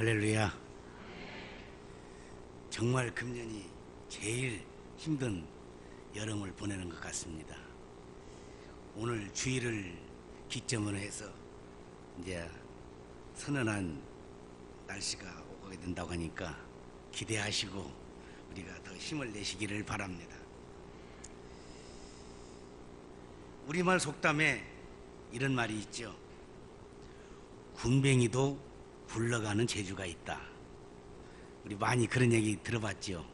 할렐루야. 정말 금년이 제일 힘든 여름을 보내는 것 같습니다. 오늘 주일을 기점으로 해서 이제 선선한 날씨가 오게 된다고 하니까 기대하시고 우리가 더 힘을 내시기를 바랍니다. 우리말 속담에 이런 말이 있죠. 군뱅이도 굴러가는 재주가 있다. 우리 많이 그런 얘기 들어봤죠.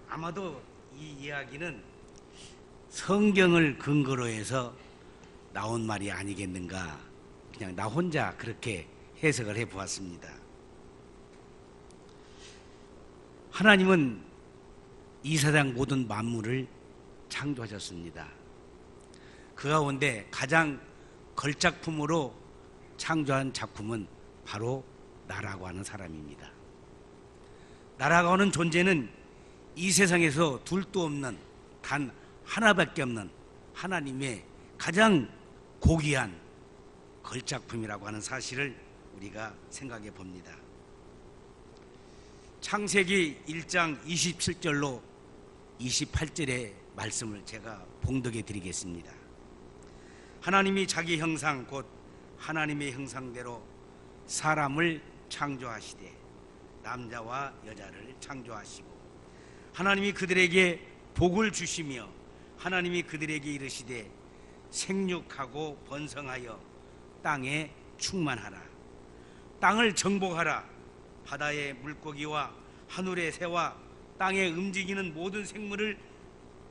아마도 이 이야기는 성경을 근거로 해서 나온 말이 아니겠는가, 그냥 나 혼자 그렇게 해석을 해 보았습니다. 하나님은 이 세상 모든 만물을 창조하셨습니다. 그 가운데 가장 걸작품으로 창조한 작품은 바로 나라고 하는 사람입니다. 나라고 하는 존재는 이 세상에서 둘도 없는 단 하나밖에 없는 하나님의 가장 고귀한 걸작품이라고 하는 사실을 우리가 생각해 봅니다. 창세기 1장 27절로 28절의 말씀을 제가 봉독해 드리겠습니다. 하나님이 자기 형상 곧 하나님의 형상대로 사람을 창조하시되 남자와 여자를 창조하시고 하나님이 그들에게 복을 주시며 하나님이 그들에게 이르시되 생육하고 번성하여 땅에 충만하라. 땅을 정복하라. 바다의 물고기와 하늘의 새와 땅에 움직이는 모든 생물을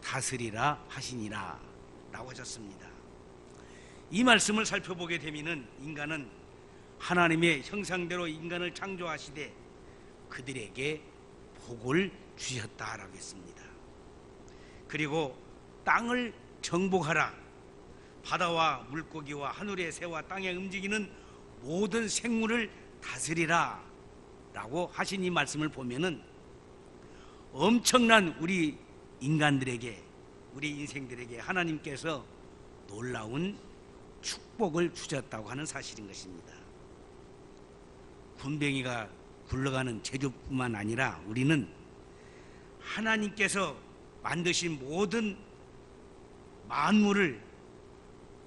다스리라 하시니라 라고 하셨습니다. 이 말씀을 살펴보게 되면 인간은 하나님의 형상대로 인간을 창조하시되 그들에게 복을 주셨다라고 했습니다. 그리고 땅을 정복하라. 바다와 물고기와 하늘의 새와 땅에 움직이는 모든 생물을 다스리라 라고 하신 이 말씀을 보면은 엄청난 우리 인간들에게, 우리 인생들에게 하나님께서 놀라운 축복을 주셨다고 하는 사실인 것입니다. 군뱅이가 굴러가는 재주뿐만 아니라 우리는 하나님께서 만드신 모든 만물을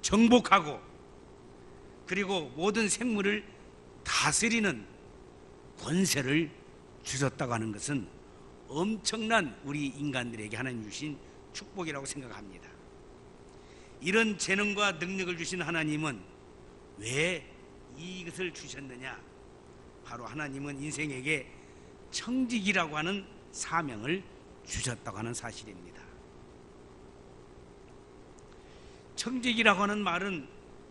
정복하고 그리고 모든 생물을 다스리는 권세를 주셨다고 하는 것은 엄청난 우리 인간들에게 하나님 주신 축복이라고 생각합니다. 이런 재능과 능력을 주신 하나님은 왜 이것을 주셨느냐? 바로 하나님은 인생에게 청지기라고 하는 사명을 주셨다고 하는 사실입니다. 청지기라고 하는 말은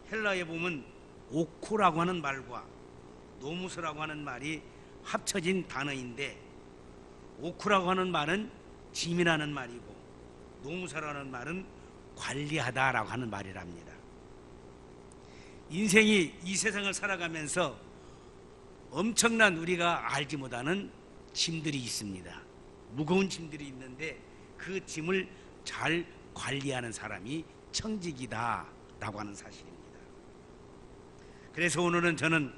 헬라에 보면 오코라고 하는 말과 노무스라고 하는 말이 합쳐진 단어인데, 오코라고 하는 말은 짐이라는 말이고 노무사라는 말은 관리하다라고 하는 말이랍니다. 인생이 이 세상을 살아가면서 엄청난 우리가 알지 못하는 짐들이 있습니다. 무거운 짐들이 있는데 그 짐을 잘 관리하는 사람이 청지기다라고 하는 사실입니다. 그래서 오늘은 저는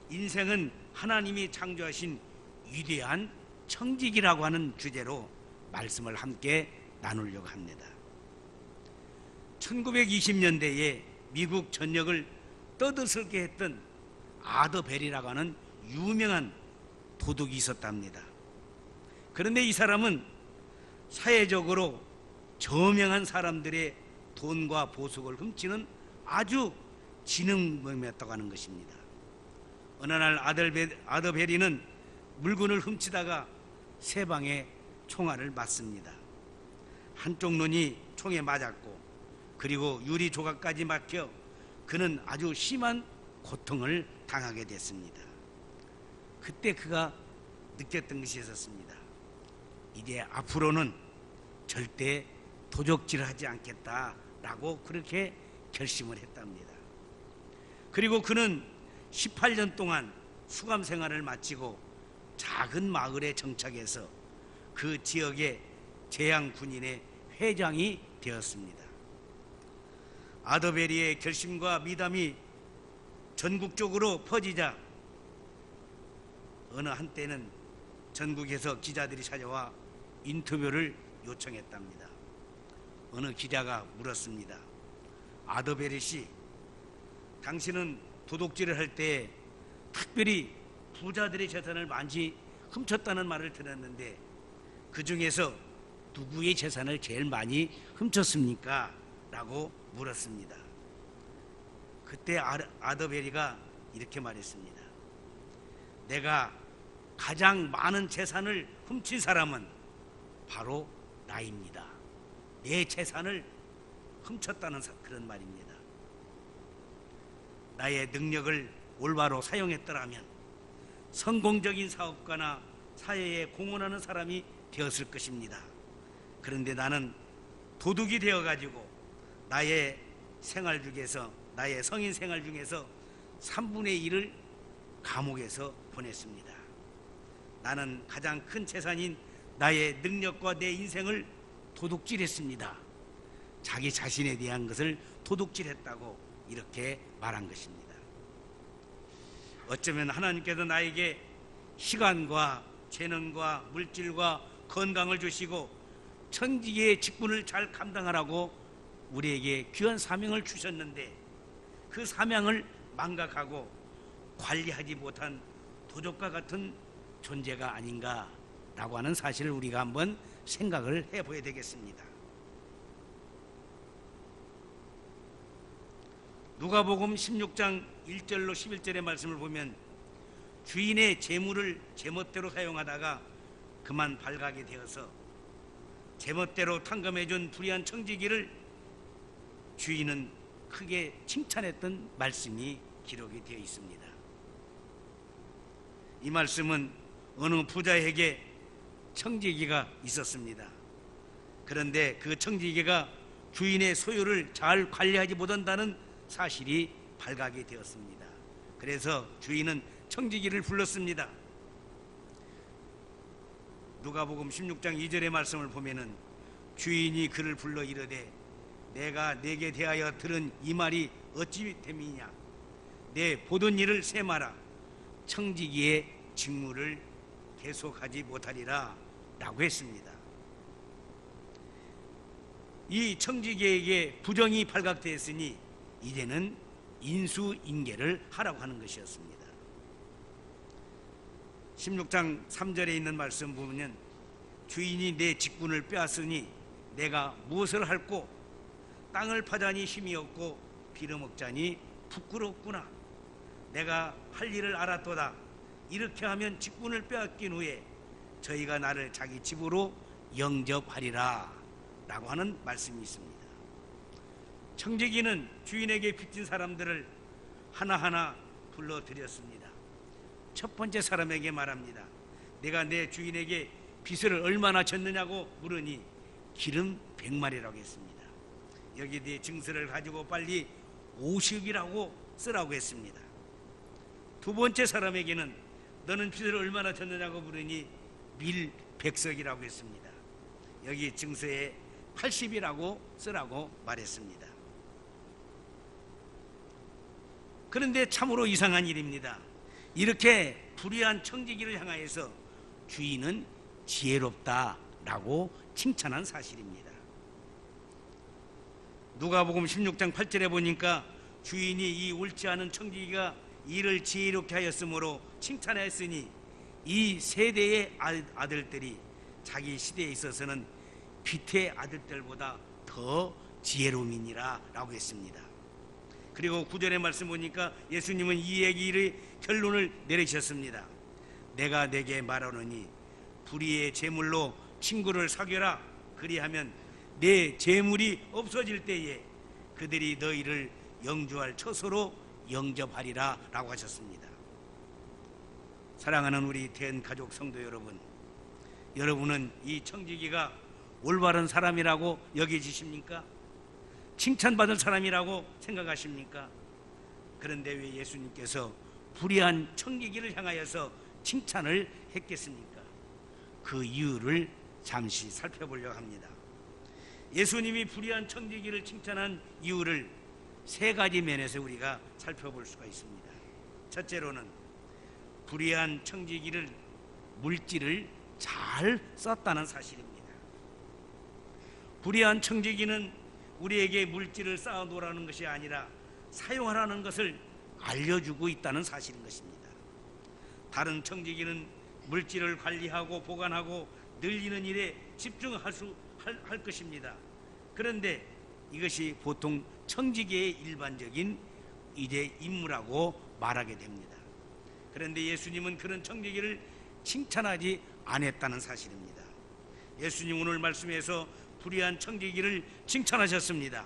인생은 하나님이 창조하신 위대한 청지기라고 하는 주제로 말씀을 함께 나누려고 합니다. 1920년대에 미국 전역을 떠들썩게 했던 아더 벨이라고 하는 유명한 도둑이 있었답니다. 그런데 이 사람은 사회적으로 저명한 사람들의 돈과 보석을 훔치는 아주 지능범이었다고 하는 것입니다. 어느 날 아더 벨이는 물건을 훔치다가 세 방의 총알을 맞습니다. 한쪽 눈이 총에 맞았고 그리고 유리 조각까지 막혀 그는 아주 심한 고통을 당하게 됐습니다. 그때 그가 느꼈던 것이 있었습니다. 이제 앞으로는 절대 도적질을 하지 않겠다라고 그렇게 결심을 했답니다. 그리고 그는 18년 동안 수감 생활을 마치고 작은 마을에 정착해서 그 지역의 재향 군인의 회장이 되었습니다. 아더 벨의 결심과 미담이 전국적으로 퍼지자 어느 한때는 전국에서 기자들이 찾아와 인터뷰를 요청했답니다. 어느 기자가 물었습니다. 아더베리 씨, 당신은 도둑질을 할 때 특별히 부자들의 재산을 많이 훔쳤다는 말을 들었는데 그 중에서 누구의 재산을 제일 많이 훔쳤습니까? 라고 물었습니다. 그때 아더베리가 이렇게 말했습니다. 내가 가장 많은 재산을 훔친 사람은 바로 나입니다. 내 재산을 훔쳤다는 그런 말입니다. 나의 능력을 올바로 사용했더라면 성공적인 사업가나 사회에 공헌하는 사람이 되었을 것입니다. 그런데 나는 도둑이 되어가지고 나의 생활 중에서, 나의 성인 생활 중에서 3분의 1을 감옥에서 보냈습니다. 나는 가장 큰 재산인 나의 능력과 내 인생을 도둑질했습니다. 자기 자신에 대한 것을 도둑질했다고 이렇게 말한 것입니다. 어쩌면 하나님께서 나에게 시간과 재능과 물질과 건강을 주시고 천지의 직분을 잘 감당하라고 우리에게 귀한 사명을 주셨는데 그 사명을 망각하고 관리하지 못한 도적과 같은 존재가 아닌가라고 하는 사실을 우리가 한번 생각을 해봐야 되겠습니다. 누가복음 16장 1절로 11절의 말씀을 보면 주인의 재물을 제멋대로 사용하다가 그만 발각이 되어서 제멋대로 탕감해준 불의한 청지기를 주인은 크게 칭찬했던 말씀이 기록이 되어 있습니다. 이 말씀은 어느 부자에게 청지기가 있었습니다. 그런데 그 청지기가 주인의 소유를 잘 관리하지 못한다는 사실이 발각이 되었습니다. 그래서 주인은 청지기를 불렀습니다. 누가복음 16장 2절의 말씀을 보면은 주인이 그를 불러 이르되 내가 내게 대하여 들은 이 말이 어찌 됨이냐, 내 보던 일을 세마라, 청지기의 직무를 계속하지 못하리라 라고 했습니다. 이 청지기에게 부정이 발각되었으니 이제는 인수인계를 하라고 하는 것이었습니다. 16장 3절에 있는 말씀 보면 주인이 내 직분을 빼앗으니 내가 무엇을 할꼬, 땅을 파자니 힘이 없고 빌어먹자니 부끄럽구나. 내가 할 일을 알았도다. 이렇게 하면 직분을 빼앗긴 후에 저희가 나를 자기 집으로 영접하리라 라고 하는 말씀이 있습니다. 청지기는 주인에게 빚진 사람들을 하나하나 불러들였습니다. 첫 번째 사람에게 말합니다. 내가 내 주인에게 빚을 얼마나 졌느냐고 물으니 기름 100마리라고 했습니다. 여기에 대해 증서를 가지고 빨리 50이라고 쓰라고 했습니다. 두 번째 사람에게는 너는 빚을 얼마나 졌느냐고 물으니 밀 100석이라고 했습니다. 여기 증서에 80이라고 쓰라고 말했습니다. 그런데 참으로 이상한 일입니다. 이렇게 불의한 청지기를 향하여서 주인은 지혜롭다라고 칭찬한 사실입니다. 누가복음 16장 8절에 보니까 주인이 이 옳지 않은 청지기가 일을 지혜롭게 하였으므로 칭찬하였으니 이 세대의 아들들이 자기 시대에 있어서는 빛의 아들들보다 더 지혜로움이니라 라고 했습니다. 그리고 9절의 말씀 보니까 예수님은 이 얘기의 결론을 내리셨습니다. 내가 내게 말하노니 불의의 재물로 친구를 사귀어라. 그리하면 내 재물이 없어질 때에 그들이 너희를 영주할 처소로 영접하리라 라고 하셨습니다. 사랑하는 우리 대한가족 성도 여러분, 여러분은 이 청지기가 올바른 사람이라고 여겨지십니까? 칭찬받을 사람이라고 생각하십니까? 그런데 왜 예수님께서 불의한 청지기를 향하여서 칭찬을 했겠습니까? 그 이유를 잠시 살펴보려고 합니다. 예수님이 불의한 청지기를 칭찬한 이유를 세 가지 면에서 우리가 살펴볼 수가 있습니다. 첫째로는 불의한 청지기를 물질을 잘 썼다는 사실입니다. 불의한 청지기는 우리에게 물질을 쌓아 놓으라는 것이 아니라 사용하라는 것을 알려주고 있다는 사실인 것입니다. 다른 청지기는 물질을 관리하고 보관하고 늘리는 일에 집중할 것입니다. 그런데 이것이 보통 청지기의 일반적인 임무라고 말하게 됩니다. 그런데 예수님은 그런 청지기를 칭찬하지 않았다는 사실입니다. 예수님 오늘 말씀에서 불의한 청지기를 칭찬하셨습니다.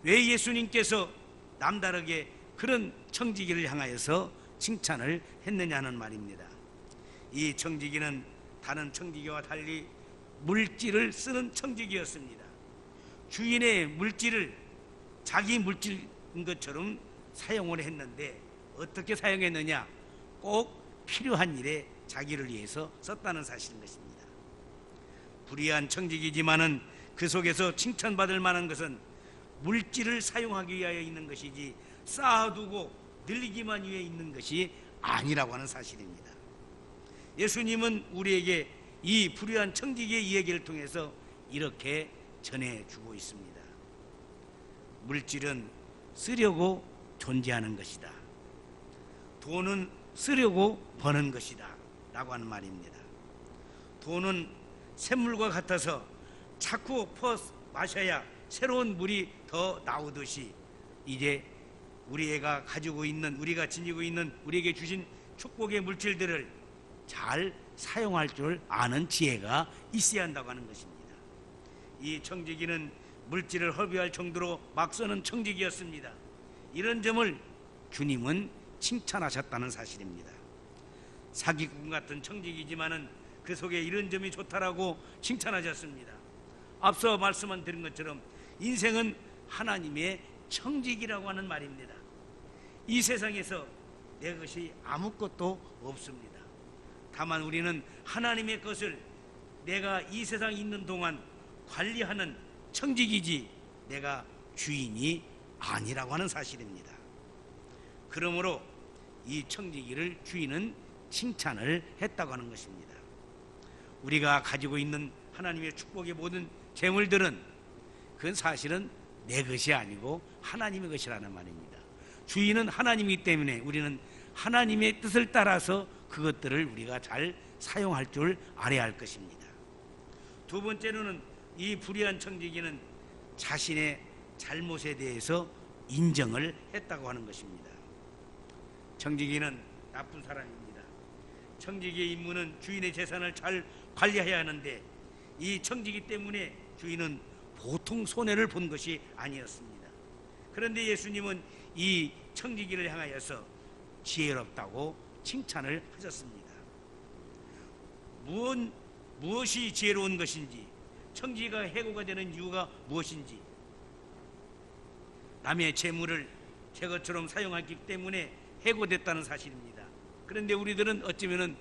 왜 예수님께서 남다르게 그런 청지기를 향하여서 칭찬을 했느냐는 말입니다. 이 청지기는 다른 청지기와 달리 물질을 쓰는 청지기였습니다. 주인의 물질을 자기 물질인 것처럼 사용을 했는데 어떻게 사용했느냐? 꼭 필요한 일에 자기를 위해서 썼다는 사실인 것입니다. 불의한 청지기지만은 그 속에서 칭찬받을 만한 것은 물질을 사용하기 위하여 있는 것이지 쌓아두고 늘리기만 위해 있는 것이 아니라고 하는 사실입니다. 예수님은 우리에게 이 불의한 청지기의 이야기를 통해서 이렇게 전해주고 있습니다. 물질은 쓰려고 존재하는 것이다. 돈은 쓰려고 버는 것이다 라고 하는 말입니다. 돈은 샘물과 같아서 자꾸 퍼 마셔야 새로운 물이 더 나오듯이 이제 우리가 가지고 있는, 우리가 지니고 있는, 우리에게 주신 축복의 물질들을 잘 사용할 줄 아는 지혜가 있어야 한다고 하는 것입니다. 이 청지기는 물질을 허비할 정도로 막 쓰는 청지기였습니다. 이런 점을 주님은 칭찬하셨다는 사실입니다. 사기꾼 같은 청지기지만은 그 속에 이런 점이 좋다라고 칭찬하셨습니다. 앞서 말씀한 드린 것처럼 인생은 하나님의 청지기라고 하는 말입니다. 이 세상에서 내 것이 아무것도 없습니다. 다만 우리는 하나님의 것을 내가 이 세상에 있는 동안 관리하는 청지기지 내가 주인이 아니라고 하는 사실입니다. 그러므로 이 청지기를 주인은 칭찬을 했다고 하는 것입니다. 우리가 가지고 있는 하나님의 축복의 모든 재물들은 그건 사실은 내 것이 아니고 하나님의 것이라는 말입니다. 주인은 하나님이기 때문에 우리는 하나님의 뜻을 따라서 그것들을 우리가 잘 사용할 줄 알아야 할 것입니다. 두 번째로는 이 불의한 청지기는 자신의 잘못에 대해서 인정을 했다고 하는 것입니다. 청지기는 나쁜 사람입니다. 청지기의 임무는 주인의 재산을 잘 관리해야 하는데 이 청지기 때문에 주인은 보통 손해를 본 것이 아니었습니다. 그런데 예수님은 이 청지기를 향하여서 지혜롭다고 칭찬을 하셨습니다. 무엇이 지혜로운 것인지, 청지기가 해고가 되는 이유가 무엇인지, 남의 재물을 제 것처럼 사용하기 때문에 해고됐다는 사실입니다. 그런데 우리들은 어쩌면은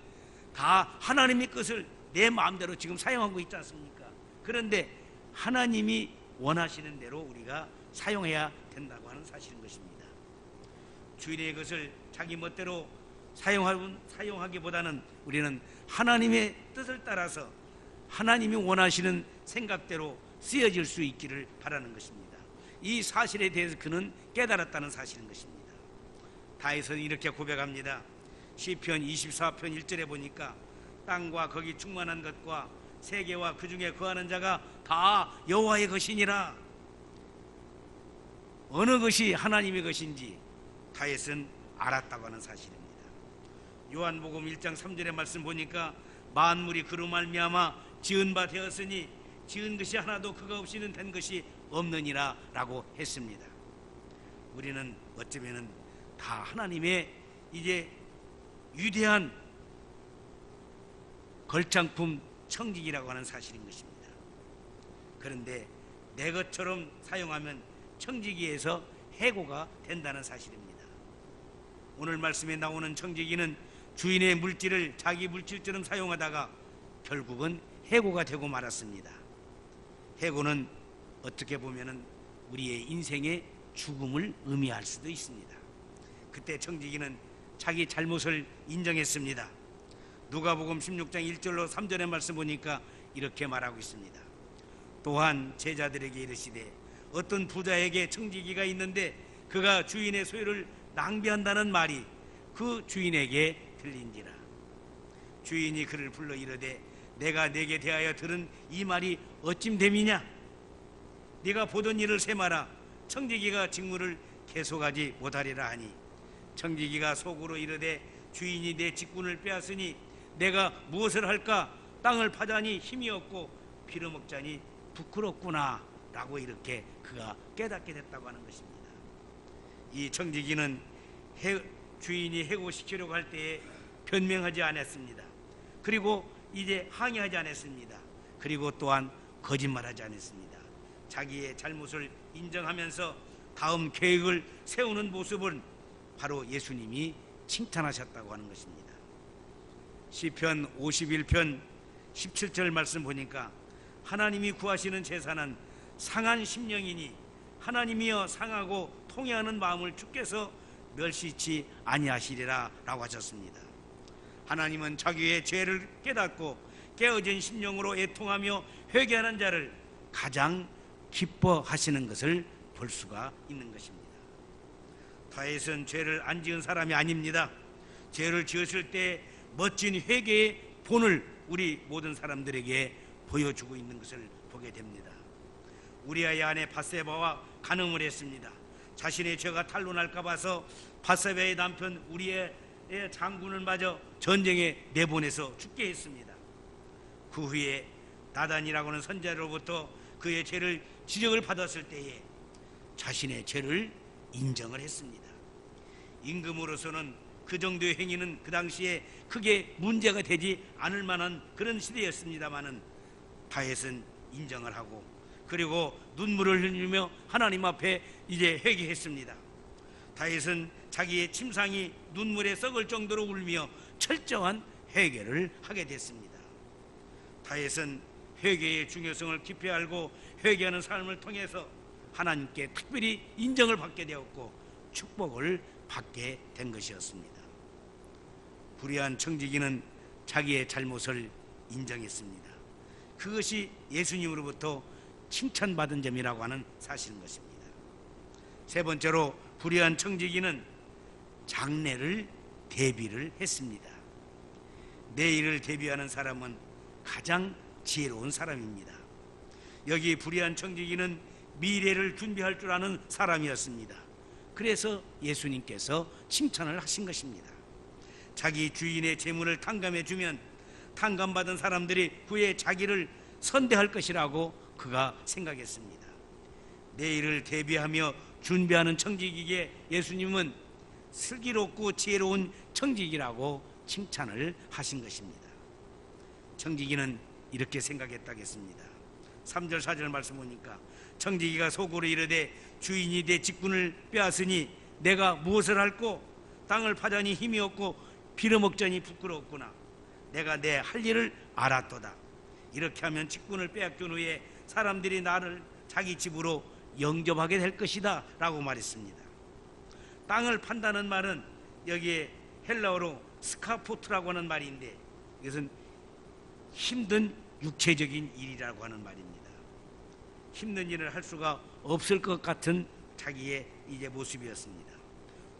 다 하나님의 것을 내 마음대로 지금 사용하고 있지 않습니까? 그런데 하나님이 원하시는 대로 우리가 사용해야 된다고 하는 사실인 것입니다. 주인의 것을 자기 멋대로 사용하기보다는 우리는 하나님의 뜻을 따라서 하나님이 원하시는 생각대로 쓰여질 수 있기를 바라는 것입니다. 이 사실에 대해서 그는 깨달았다는 사실인 것입니다. 다윗은 이렇게 고백합니다. 시편 24편 1절에 보니까 땅과 거기 충만한 것과 세계와 그 중에 거하는 자가 다 여호와의 것이니라. 어느 것이 하나님의 것인지 다윗은 알았다고 하는 사실입니다. 요한복음 1장 3절의 말씀 보니까 만물이 그로 말미암아 지은 바 되었으니 지은 것이 하나도 그가 없이는 된 것이 없느니라 라고 했습니다. 우리는 어쩌면은 다 하나님의 이제 위대한 걸작품 청지기라고 하는 사실인 것입니다. 그런데 내 것처럼 사용하면 청지기에서 해고가 된다는 사실입니다. 오늘 말씀에 나오는 청지기는 주인의 물질을 자기 물질처럼 사용하다가 결국은 해고가 되고 말았습니다. 해고는 어떻게 보면은 우리의 인생의 죽음을 의미할 수도 있습니다. 그때 청지기는 자기 잘못을 인정했습니다. 누가복음 16장 1절로 3절의 말씀 보니까 이렇게 말하고 있습니다. 또한 제자들에게 이르시되 어떤 부자에게 청지기가 있는데 그가 주인의 소유를 낭비한다는 말이 그 주인에게 들린지라. 주인이 그를 불러 이르되 내가 네게 대하여 들은 이 말이 어찜 됨이냐? 네가 보던 일을 세마라. 청지기가 직무를 계속하지 못하리라 하니 청지기가 속으로 이르되 주인이 내 직분을 빼앗으니 내가 무엇을 할까? 땅을 파자니 힘이 없고 빌어먹자니 부끄럽구나 라고 이렇게 그가 깨닫게 됐다고 하는 것입니다. 이 청지기는 주인이 해고시키려고 할 때에 변명하지 않았습니다. 그리고 이제 항의하지 않았습니다. 그리고 또한 거짓말하지 않았습니다. 자기의 잘못을 인정하면서 다음 계획을 세우는 모습은 바로 예수님이 칭찬하셨다고 하는 것입니다. 시편 51편 17절 말씀 보니까 하나님이 구하시는 제사는 상한 심령이니 하나님이여 상하고 통회하는 마음을 주께서 멸시치 아니하시리라 라고 하셨습니다. 하나님은 자기의 죄를 깨닫고 깨어진 심령으로 애통하며 회개하는 자를 가장 기뻐하시는 것을 볼 수가 있는 것입니다. 다윗은 죄를 안 지은 사람이 아닙니다. 죄를 지었을 때 멋진 회개의 본을 우리 모든 사람들에게 보여주고 있는 것을 보게 됩니다. 우리아의 아내 밧세바와 간음을 했습니다. 자신의 죄가 탄로날까 봐서 밧세바의 남편 우리의 장군을 마저 전쟁에 내보내서 죽게 했습니다. 그 후에 나단이라고 하는 선자로부터 그의 죄를 지적을 받았을 때에 자신의 죄를 인정을 했습니다. 임금으로서는 그 정도의 행위는 그 당시에 크게 문제가 되지 않을 만한 그런 시대였습니다마는 다윗은 인정을 하고 그리고 눈물을 흘리며 하나님 앞에 이제 회개했습니다. 다윗은 자기의 침상이 눈물에 썩을 정도로 울며 철저한 회개를 하게 됐습니다. 다윗은 회개의 중요성을 깊이 알고 회개하는 삶을 통해서 하나님께 특별히 인정을 받게 되었고 축복을 받게 된 것이었습니다. 불의한 청지기는 자기의 잘못을 인정했습니다. 그것이 예수님으로부터 칭찬받은 점이라고 하는 사실인 것입니다. 세 번째로 불의한 청지기는 장래를 대비를 했습니다. 내일을 대비하는 사람은 가장 지혜로운 사람입니다. 여기 불의한 청지기는 미래를 준비할 줄 아는 사람이었습니다. 그래서 예수님께서 칭찬을 하신 것입니다. 자기 주인의 재물을 탕감해 주면 탕감받은 사람들이 후에 자기를 선대할 것이라고 그가 생각했습니다. 내일을 대비하며 준비하는 청지기에게 예수님은 슬기롭고 지혜로운 청지기라고 칭찬을 하신 것입니다. 청지기는 이렇게 생각했다겠습니다. 3절 4절 말씀 보니까 청지기가 속으로 이르되 주인이 내 직분을 빼앗으니 내가 무엇을 할꼬? 땅을 파자니 힘이 없고 빌어먹자니 부끄럽구나. 내가 내 할 일을 알았도다. 이렇게 하면 직분을 빼앗긴 후에 사람들이 나를 자기 집으로 영접하게 될 것이다 라고 말했습니다. 땅을 판다는 말은 여기에 헬라어로 스카포트라고 하는 말인데 이것은 힘든 육체적인 일이라고 하는 말입니다. 힘든 일을 할 수가 없을 것 같은 자기의 이제 모습이었습니다.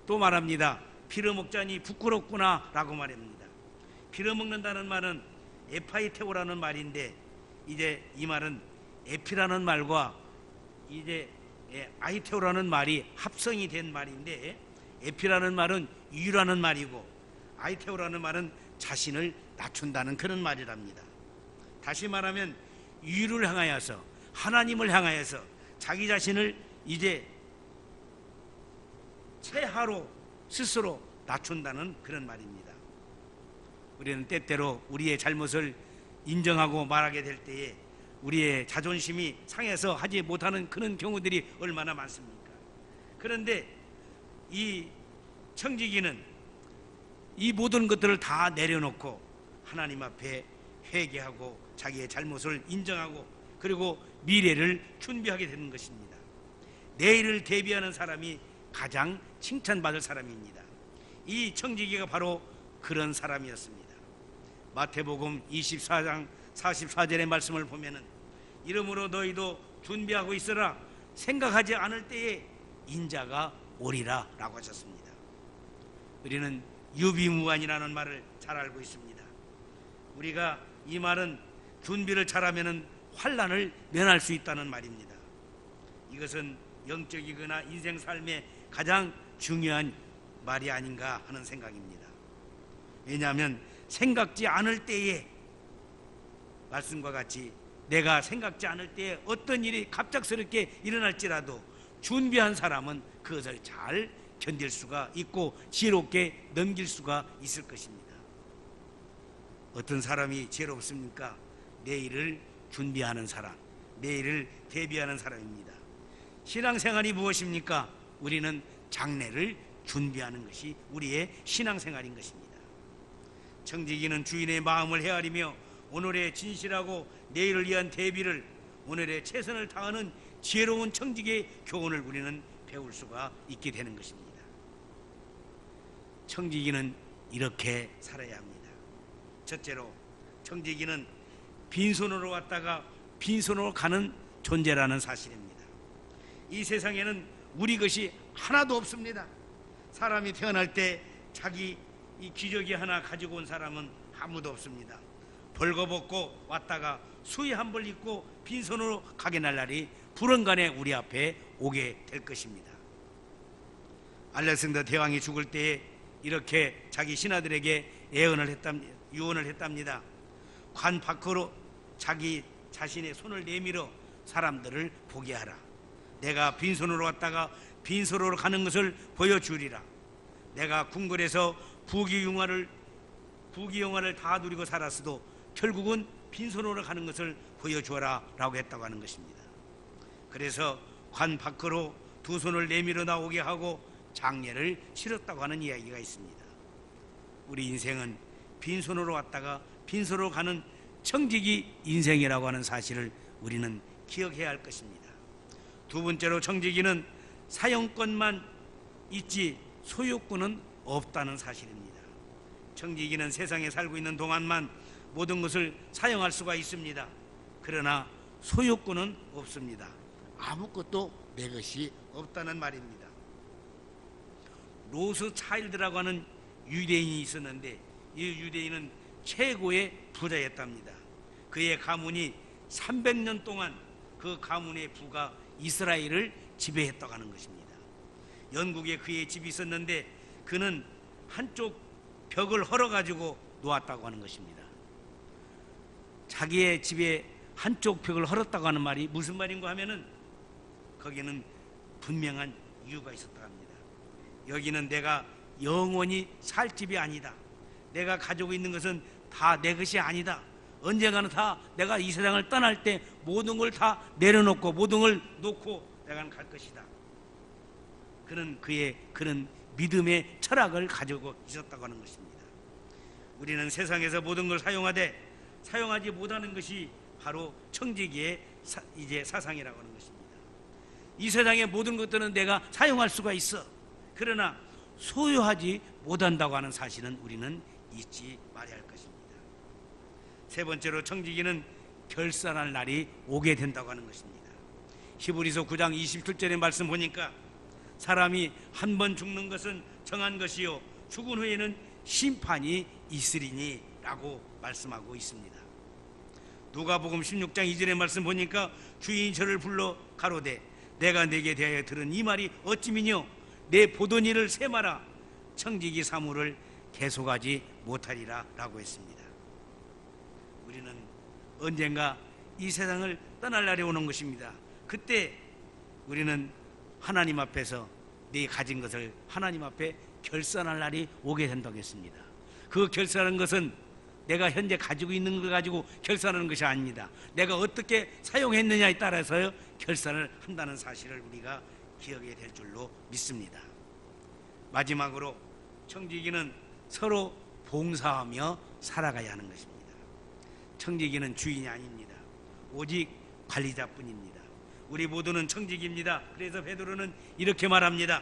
또 말합니다. 빌어먹자니 부끄럽구나 라고 말합니다. 빌어먹는다는 말은 에파이테오라는 말인데 이제 이 말은 에피라는 말과 이제 아이테오라는 말이 합성이 된 말인데 에피라는 말은 유라는 말이고 아이테오라는 말은 자신을 낮춘다는 그런 말이랍니다. 다시 말하면 유를 향하여서 하나님을 향하여서 자기 자신을 이제 최하로 스스로 낮춘다는 그런 말입니다. 우리는 때때로 우리의 잘못을 인정하고 말하게 될 때에 우리의 자존심이 상해서 하지 못하는 그런 경우들이 얼마나 많습니까? 그런데 이 청지기는 이 모든 것들을 다 내려놓고 하나님 앞에 회개하고 자기의 잘못을 인정하고 그리고 미래를 준비하게 되는 것입니다. 내일을 대비하는 사람이 가장 칭찬받을 사람입니다. 이 청지기가 바로 그런 사람이었습니다. 마태복음 24장 44절의 말씀을 보면은 이러므로 너희도 준비하고 있으라 생각하지 않을 때에 인자가 오리라 라고 하셨습니다. 우리는 유비무환이라는 말을 잘 알고 있습니다. 우리가 이 말은 준비를 잘하면 환난을 면할 수 있다는 말입니다. 이것은 영적이거나 인생 삶의 가장 중요한 말이 아닌가 하는 생각입니다. 왜냐하면 생각지 않을 때에, 말씀과 같이 내가 생각지 않을 때에 어떤 일이 갑작스럽게 일어날지라도 준비한 사람은 그것을 잘 견딜 수가 있고 지혜롭게 넘길 수가 있을 것입니다. 어떤 사람이 지혜롭습니까? 내일을 준비하는 사람, 내일을 대비하는 사람입니다. 신앙생활이 무엇입니까? 우리는 장래를 준비하는 것이 우리의 신앙생활인 것입니다. 청지기는 주인의 마음을 헤아리며 오늘의 진실하고 내일을 위한 대비를, 오늘의 최선을 다하는 지혜로운 청지기의 교훈을 우리는 배울 수가 있게 되는 것입니다. 청지기는 이렇게 살아야 합니다. 첫째로, 청지기는 빈손으로 왔다가 빈손으로 가는 존재라는 사실입니다. 이 세상에는 우리 것이 하나도 없습니다. 사람이 태어날 때 자기 이 기저귀 하나 가지고 온 사람은 아무도 없습니다. 벌거벗고 왔다가 수의 한 벌 입고 빈손으로 가게 날 날이 불언간에 우리 앞에 오게 될 것입니다. 알렉산더 대왕이 죽을 때에 이렇게 자기 신하들에게 유언을 했답니다. 관 밖으로 자기 자신의 손을 내밀어 사람들을 보게 하라. 내가 빈손으로 왔다가 빈손으로 가는 것을 보여주리라. 내가 궁궐에서 부귀영화를 다 누리고 살았어도 결국은 빈손으로 가는 것을 보여주어라 라고 했다고 하는 것입니다. 그래서 관 밖으로 두 손을 내밀어 나오게 하고 장례를 치렀다고 하는 이야기가 있습니다. 우리 인생은 빈손으로 왔다가 빈손으로 가는 청지기 인생이라고 하는 사실을 우리는 기억해야 할 것입니다. 두 번째로, 청지기는 사용권만 있지 소유권은 없다는 사실입니다. 청지기는 세상에 살고 있는 동안만 모든 것을 사용할 수가 있습니다. 그러나 소유권은 없습니다. 아무것도 내 것이 없다는 말입니다. 로스차일드라고 하는 유대인이 있었는데 이 유대인은 최고의 부자였답니다. 그의 가문이 300년 동안 그 가문의 부가 이스라엘을 지배했다고 하는 것입니다. 영국에 그의 집이 있었는데 그는 한쪽 벽을 헐어가지고 놓았다고 하는 것입니다. 자기의 집에 한쪽 벽을 헐었다고 하는 말이 무슨 말인가 하면은 거기는 분명한 이유가 있었다고 합니다. 여기는 내가 영원히 살 집이 아니다. 내가 가지고 있는 것은 다 내 것이 아니다. 언젠가는 다 내가 이 세상을 떠날 때 모든 걸 다 내려놓고 모든 걸 놓고 내가 갈 것이다. 그는 그의 그런 믿음의 철학을 가지고 있었다고 하는 것입니다. 우리는 세상에서 모든 걸 사용하지 못하는 것이 바로 청지기의 이제 사상이라고 하는 것입니다. 이 세상의 모든 것들은 내가 사용할 수가 있어. 그러나 소유하지 못한다고 하는 사실은 우리는 잊지 말아야 할 것입니다. 세 번째로, 청지기는 결산할 날이 오게 된다고 하는 것입니다. 히브리서 9장 27절의 말씀 보니까 사람이 한 번 죽는 것은 정한 것이요 죽은 후에는 심판이 있으리니 라고 말씀하고 있습니다. 누가복음 16장 2절의 말씀 보니까 주인이 저를 불러 가로되 내가 내게 대하여 들은 이 말이 어찌미뇨 내 보던 일을 세마라 청지기 사물을 계속하지 못하리라 라고 했습니다. 우리는 언젠가 이 세상을 떠날 날이 오는 것입니다. 그때 우리는 하나님 앞에서 네 가진 것을 하나님 앞에 결산할 날이 오게 된다고 했습니다. 그 결산하는 것은 내가 현재 가지고 있는 걸 가지고 결산하는 것이 아닙니다. 내가 어떻게 사용했느냐에 따라서 결산을 한다는 사실을 우리가 기억해야 될 줄로 믿습니다. 마지막으로, 청지기는 서로 봉사하며 살아가야 하는 것입니다. 청지기는 주인이 아닙니다. 오직 관리자뿐입니다. 우리 모두는 청지기입니다. 그래서 베드로는 이렇게 말합니다.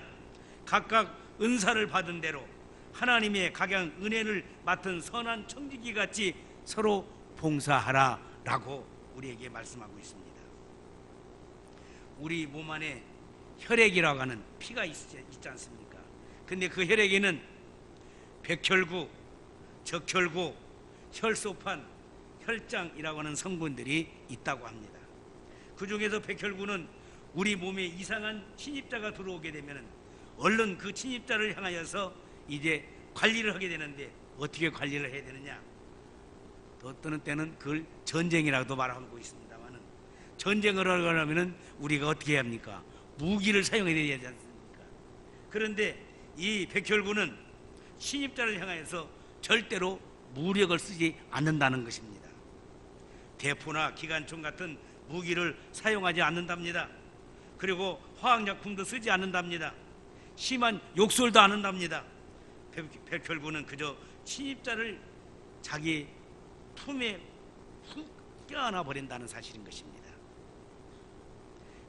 각각 은사를 받은 대로 하나님의 각양 은혜를 맡은 선한 청지기 같이 서로 봉사하라라고 우리에게 말씀하고 있습니다. 우리 몸 안에 혈액이라고 하는 피가 있지 않습니까? 근데 그 혈액에는 백혈구, 적혈구, 혈소판, 혈장이라고 하는 성분들이 있다고 합니다. 그 중에서 백혈구는 우리 몸에 이상한 침입자가 들어오게 되면 얼른 그 침입자를 향하여서 이제 관리를 하게 되는데, 어떻게 관리를 해야 되느냐? 어떤 때는 그걸 전쟁이라고도 말하고 있습니다만은, 전쟁을 하려면 우리가 어떻게 해야 합니까? 무기를 사용해야 되지 않습니까? 그런데 이 백혈구는 침입자를 향하여서 절대로 무력을 쓰지 않는다는 것입니다. 대포나 기관총 같은 무기를 사용하지 않는답니다. 그리고 화학약품도 쓰지 않는답니다. 심한 욕설도 안 한답니다. 백혈구는 그저 침입자를 자기 품에 훅 껴안아 버린다는 사실인 것입니다.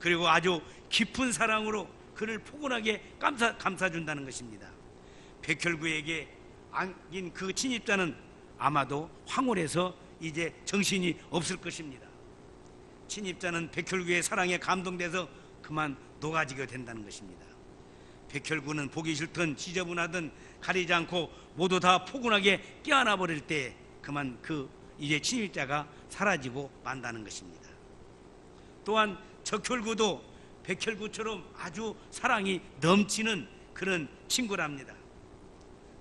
그리고 아주 깊은 사랑으로 그를 포근하게 감싸준다는 것입니다. 백혈구에게 안긴 그 침입자는 아마도 황홀해서 이제 정신이 없을 것입니다. 침입자는 백혈구의 사랑에 감동돼서 그만 녹아지게 된다는 것입니다. 백혈구는 보기 싫든 지저분하든 가리지 않고 모두 다 포근하게 껴안아 버릴 때 그만 그 이제 침입자가 사라지고 만다는 것입니다. 또한 적혈구도 백혈구처럼 아주 사랑이 넘치는 그런 친구랍니다.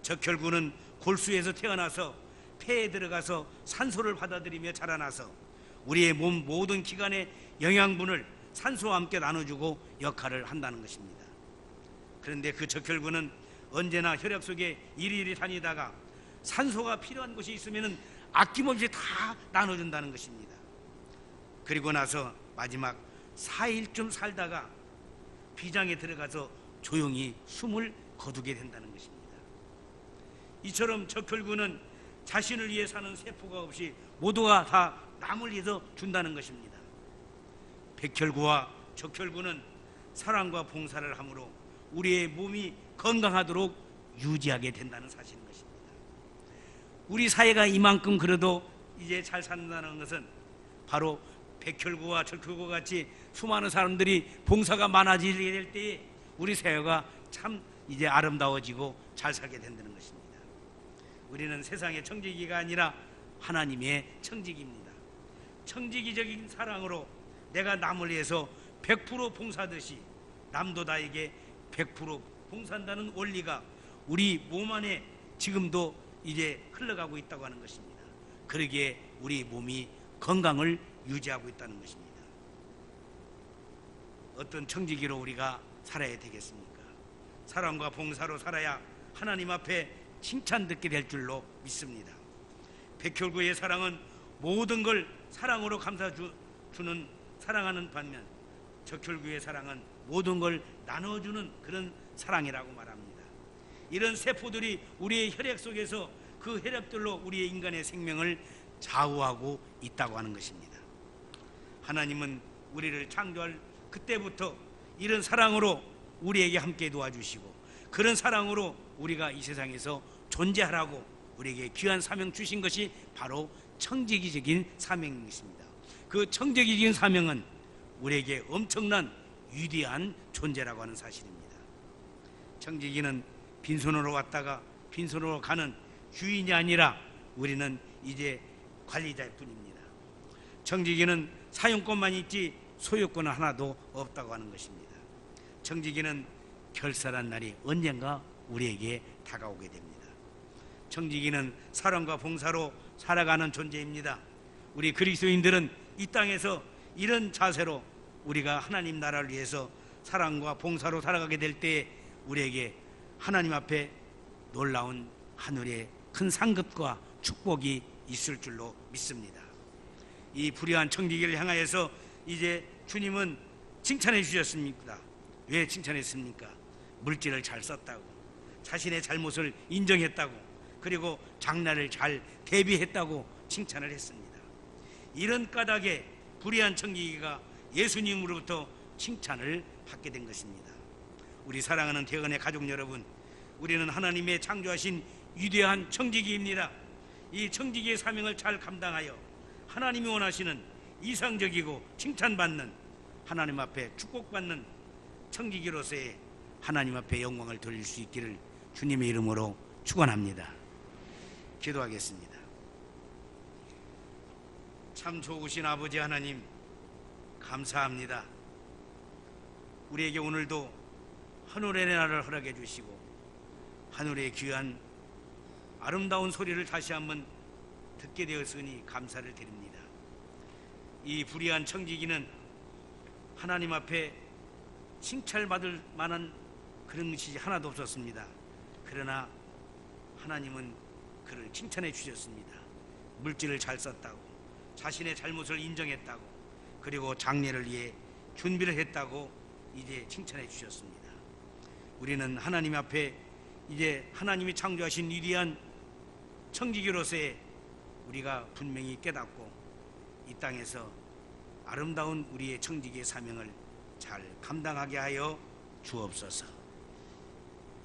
적혈구는 골수에서 태어나서 폐에 들어가서 산소를 받아들이며 자라나서 우리의 몸 모든 기관의 영양분을 산소와 함께 나눠주고 역할을 한다는 것입니다. 그런데 그 적혈구는 언제나 혈액 속에 이리이리 다니다가 산소가 필요한 곳이 있으면 아낌없이 다 나눠준다는 것입니다. 그리고 나서 마지막 4일쯤 살다가 비장에 들어가서 조용히 숨을 거두게 된다는 것입니다. 이처럼 적혈구는 자신을 위해 사는 세포가 없이 모두가 다 남을 위해서 준다는 것입니다. 백혈구와 적혈구는 사랑과 봉사를 함으로 우리의 몸이 건강하도록 유지하게 된다는 사실인 것입니다. 우리 사회가 이만큼 그래도 이제 잘 산다는 것은 바로 백혈구와 적혈구 같이 수많은 사람들이 봉사가 많아지게 될 때에 우리 사회가 참 이제 아름다워지고 잘 살게 된다는 것입니다. 우리는 세상의 청지기가 아니라 하나님의 청지기입니다. 청지기적인 사랑으로 내가 남을 위해서 100% 봉사하듯이 남도 나에게 100% 봉사한다는 원리가 우리 몸 안에 지금도 이제 흘러가고 있다고 하는 것입니다. 그러기에 우리 몸이 건강을 유지하고 있다는 것입니다. 어떤 청지기로 우리가 살아야 되겠습니까? 사랑과 봉사로 살아야 하나님 앞에 칭찬 듣게 될 줄로 믿습니다. 백혈구의 사랑은 모든 걸 사랑으로 감싸주는 사랑하는 반면 적혈구의 사랑은 모든 걸 나눠주는 그런 사랑이라고 말합니다. 이런 세포들이 우리의 혈액 속에서 그 혈액들로 우리의 인간의 생명을 좌우하고 있다고 하는 것입니다. 하나님은 우리를 창조할 그때부터 이런 사랑으로 우리에게 함께 도와주시고 그런 사랑으로 우리가 이 세상에서 존재하라고 우리에게 귀한 사명 주신 것이 바로 청지기적인 사명입니다. 그 청지기적인 사명은 우리에게 엄청난 위대한 존재라고 하는 사실입니다. 청지기는 빈손으로 왔다가 빈손으로 가는 주인이 아니라 우리는 이제 관리자일 뿐입니다. 청지기는 사용권만 있지 소유권은 하나도 없다고 하는 것입니다. 청지기는 결산한 날이 언젠가 우리에게 다가오게 됩니다. 청지기는 사랑과 봉사로 살아가는 존재입니다. 우리 그리스도인들은 이 땅에서 이런 자세로 우리가 하나님 나라를 위해서 사랑과 봉사로 살아가게 될 때에 우리에게 하나님 앞에 놀라운 하늘의 큰 상급과 축복이 있을 줄로 믿습니다. 이 불의한 청지기를 향하여서 이제 주님은 칭찬해 주셨습니다. 왜 칭찬했습니까? 물질을 잘 썼다고, 자신의 잘못을 인정했다고, 그리고 장난을 잘 대비했다고 칭찬을 했습니다. 이런 까닭에 불의한 청지기가 예수님으로부터 칭찬을 받게 된 것입니다. 우리 사랑하는 대언의 가족 여러분, 우리는 하나님의 창조하신 위대한 청지기입니다. 이 청지기의 사명을 잘 감당하여 하나님이 원하시는 이상적이고 칭찬받는, 하나님 앞에 축복받는 청지기로서의 하나님 앞에 영광을 돌릴 수 있기를 주님의 이름으로 축원합니다. 기도하겠습니다. 참 좋으신 아버지 하나님, 감사합니다. 우리에게 오늘도 하늘의 날을 허락해 주시고 하늘의 귀한 아름다운 소리를 다시 한번 듣게 되었으니 감사를 드립니다. 이 불의한 청지기는 하나님 앞에 칭찬받을 만한 그런 것이 하나도 없었습니다. 그러나 하나님은 그를 칭찬해 주셨습니다. 물질을 잘 썼다고, 자신의 잘못을 인정했다고, 그리고 장례를 위해 준비를 했다고 이제 칭찬해 주셨습니다. 우리는 하나님 앞에 이제 하나님이 창조하신 위대한 청지기로서의 우리가 분명히 깨닫고 이 땅에서 아름다운 우리의 청지기의 사명을 잘 감당하게 하여 주옵소서.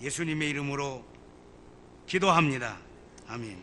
예수님의 이름으로 기도합니다. 아멘.